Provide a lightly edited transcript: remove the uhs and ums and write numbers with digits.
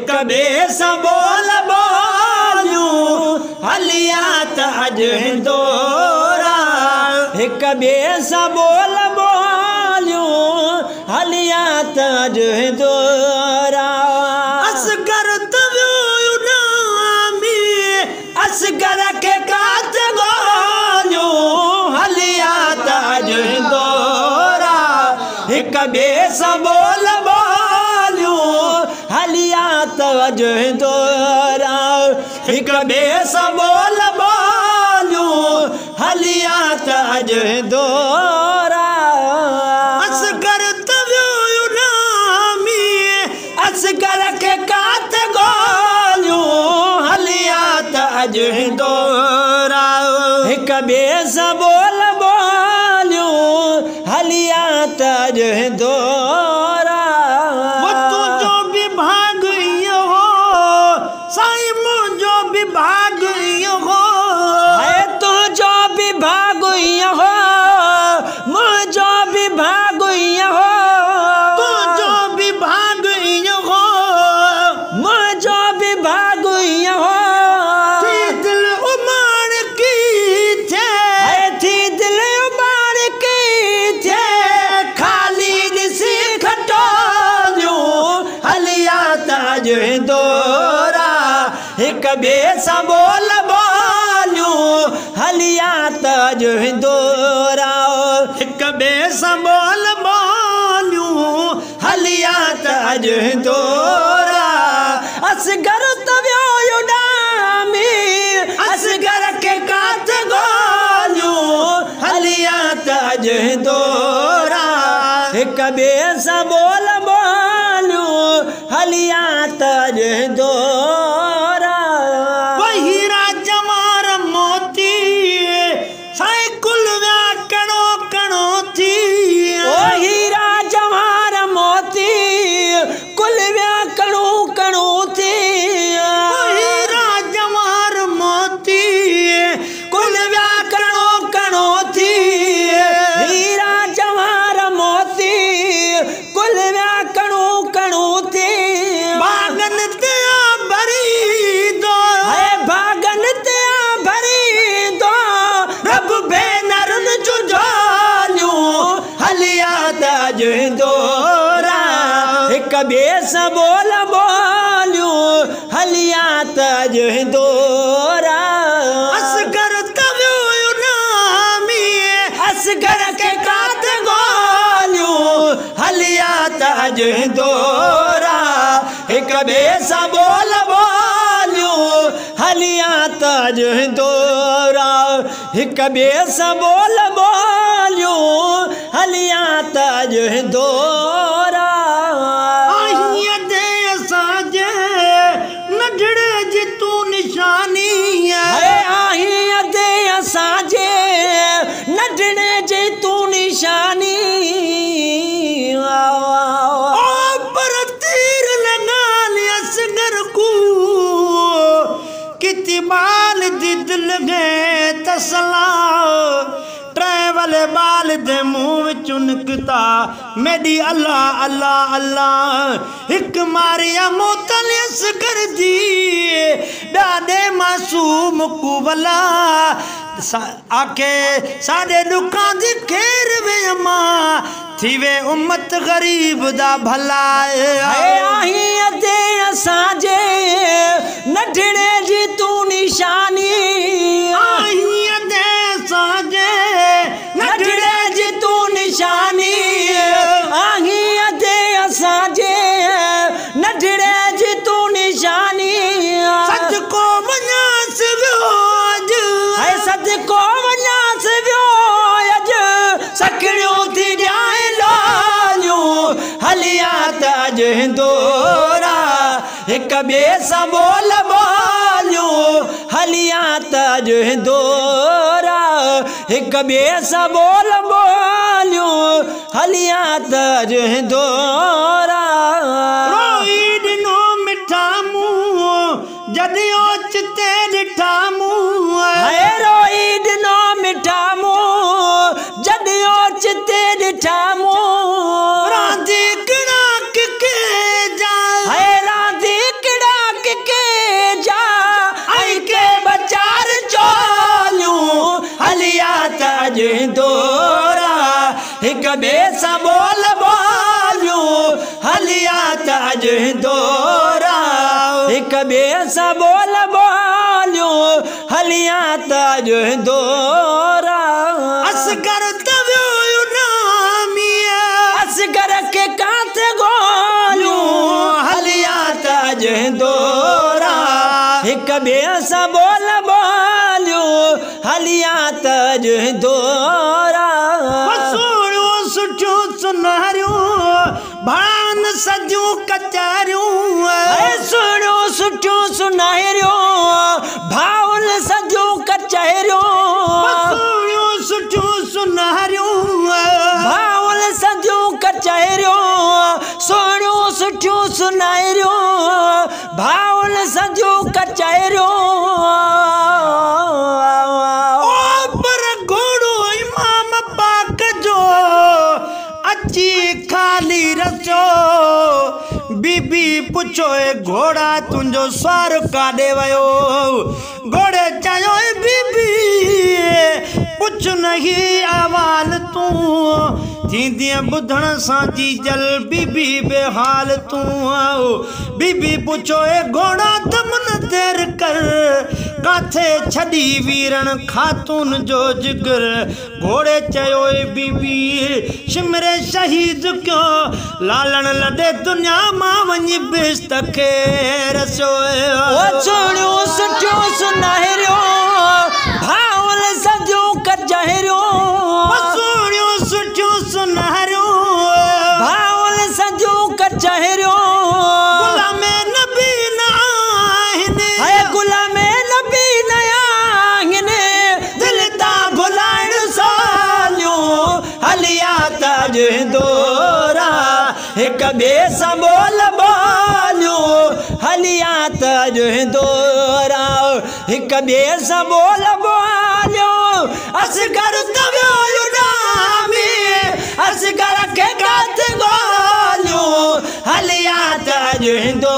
हिक ॿिए सां बोल बोलियूं हलिया त अॼु हिंदोरा हिक ॿिए सां बोल बोलियूं हलिया त अॼु हिंदोरा असगर त वियो उॾामी असगर खे काथ ॻोल्हियूं हलिया त अॼु हिंदोरा हिक ॿिए सां बोल बोलियूं हलिया त अॼु हिंदोरा हिक ॿिए सां बोल बोलियूं हलिया त अॼु हिंदोरा असगर त वियो उॾामी असगर खे काथ ॻोल्हियूं हलिया त अॼु हिंदोरा हिक ॿिए सां बोल बोलियूं हलिया त अॼु हिंदोरा तुंहिंजो बि भाग इहो हो साईं मुंहिंजो बि भाग इहो हो तुंहिंजो बि भाग इहो हो मुंहिंजो बि भाग इहो हो तुंहिंजो बि भाग इहो हो मुंहिंजो बि भाग इहो हो थी दिल उमाड़ की थे थी दिल उमाड़ की थे खाली ॾिसी खटोलियूं हलिया त अॼु हिंदोरा हिक ॿिए सां बोल बोलियूं हलिया त अॼु हिंदोरा हिक ॿिए सां बोल बोलियूं हलिया त अॼु हिंदोरा असगर त वियो उॾामी असगर खे काथ ॻोल्हियूं हलिया त अॼु हिंदोरा हिक ॿिए सां बोल बोलियूं हलिया त अॼु हिंदोरा हीरा जवार मोती साईं कुल विया कणो कणो थी हीरा जवार मोती कुल विया कणो कणो थी हीरा जवार मोती कुल विया कणो कणो थी हीरा जवार मोती कुल विया कणो कणो थी बागन ते भरी दो बागन ते भरी दो रब भेनरुन जूं झोलियूं हलिया त अॼु हिंदोरा हिक ॿिए सां बोल बोलियूं हलिया त अॼु हिंदोरा असगर त वियो उॾामी असगर खे काथ ॻोल्हियूं हलिया त अॼु हिंदोरा हिक ॿिए सां बोल बोलियूं हलिया त अॼु हिंदोरा हिक ॿिए सां बोल बोलियूं हलिया त अॼु हिंदोरा असांजे नंढड़े जी तूं निशानी असांजे नंढड़े जी तूं निशानी पर तीर लगाल असगर को किती बाल दी दिल गए तसला ट्रैवल बाल दे मुंह विचों निकता मेरी अल्लाह अल्लाह अल्लाह हिक मारिया मोतल असगर दी ॾाढे मासूम को भला आके साडे दुखां दी खेर वे मां थी वे उम्मत गरीब दा भला आही अदे असांजे नंढड़े जी तूं निशानी आही अदे असांजे नंढड़े जी तूं निशानी आही अदे असांजे नंढड़े जी तूं निशानी सच को वञास वियो अॼु सच को वञास वियो अॼु सकड़ियूं थी ॾियां लालियूं हलिया त अॼु हिंदोरा हिक ॿिए सां बोल बोलियूं हलिया त अॼु हिंदोरा हिक ॿिए सां बोल बोलियूं हलिया त अॼु हिंदोरा रोई ॾिनो मिठा मुंहुं जॾहिं ओचिते ॾिठा मुंहुं रोई ॾिनो मिठा मुंहुं जॾहिं ओचिते ॾिठा मुंहुं रांदी किड़ा के जा रांदी किड़ा ताज हिंदोरा हिक ॿिए सां बोल बोलियूं हलिया ताज हिंदोरा असगर तवियो नामीअ असगर के काथे गोलियूं हलिया ताज हिंदोरा हिक ॿिए सां बोल बोलियूं हलिया ताज हिंदोरा सोणियूं सुठियूं सुनहरियूं भान सजियूं कचारियूं सोणियूं सुठियूं सुनहरियूं भाउल सजियूं कचहरियूं सोणियूं सुठियूं सुनहरियूं भाउल सजियूं कचहरियूं सोणियूं सुठियूं सुनहरियूं भाउल सजियूं कचहरियूं खाली रचो बीबी पुछो घोड़ा तुंजो स्वार काॾे वयो घोड़े चयो बीबी पुछ नहीं अवाल तूं थींदीअ ॿुधण सां जीजल बीबी बेहाल तूं बीबी पुछो घोड़ा दमन देर कर काथे छड़ी वीरण खातून जो जिगर घोड़े चयो बीबी शिमरे शहीद क्यों लालण लॾे दुनिया मां वञी बिस्त खे रसियो सोणियूं सुठियूं सुनहरियूं भाउल सजियूं कचहरियूं सोणियूं सुठियूं सुनहरियूं भाउल सजियूं कचहरियूं गुलाम नबी न आहिनि गुलाम नबी न आहिनि दिल तां भुलाइण सालियूं हलिया ताज हिंदोरा हिक ॿिए सां बोल बोलियूं हलिया ताज हिंदोरा हिक ॿिए सां बोल बोलियूं असगर तवियो नामी असगर के काथे गोलियूं हलिया ताज हिंदोरा